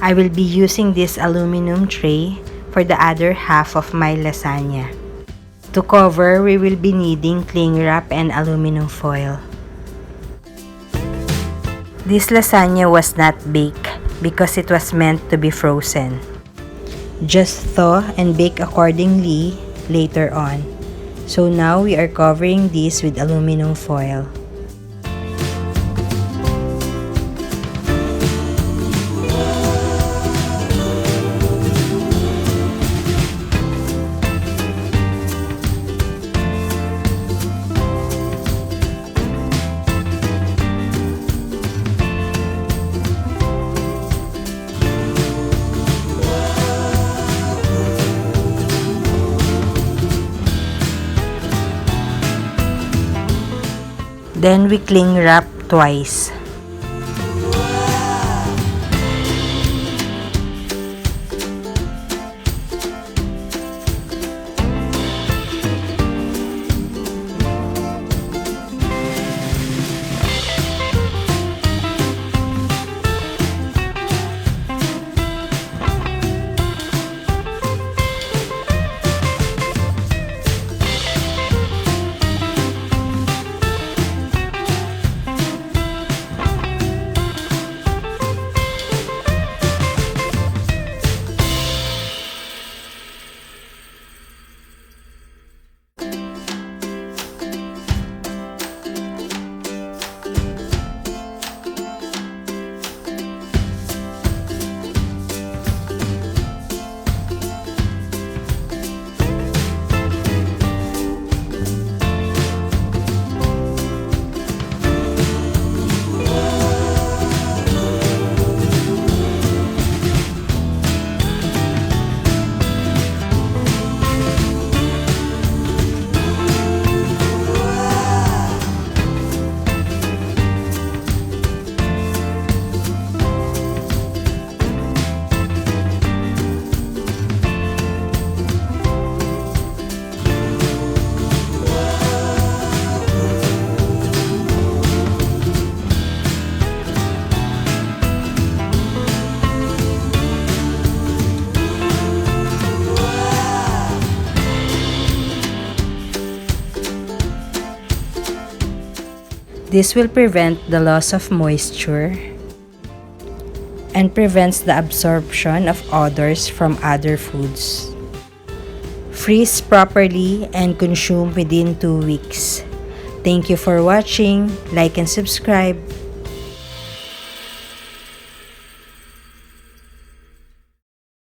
I will be using this aluminum tray for the other half of my lasagna. To cover, we will be needing cling wrap and aluminum foil. This lasagna was not baked because it was meant to be frozen. Just thaw and bake accordingly later on. So now we are covering this with aluminum foil. Then we cling wrap twice. This will prevent the loss of moisture and prevents the absorption of odors from other foods. Freeze properly and consume within 2 weeks. Thank you for watching. Like and subscribe.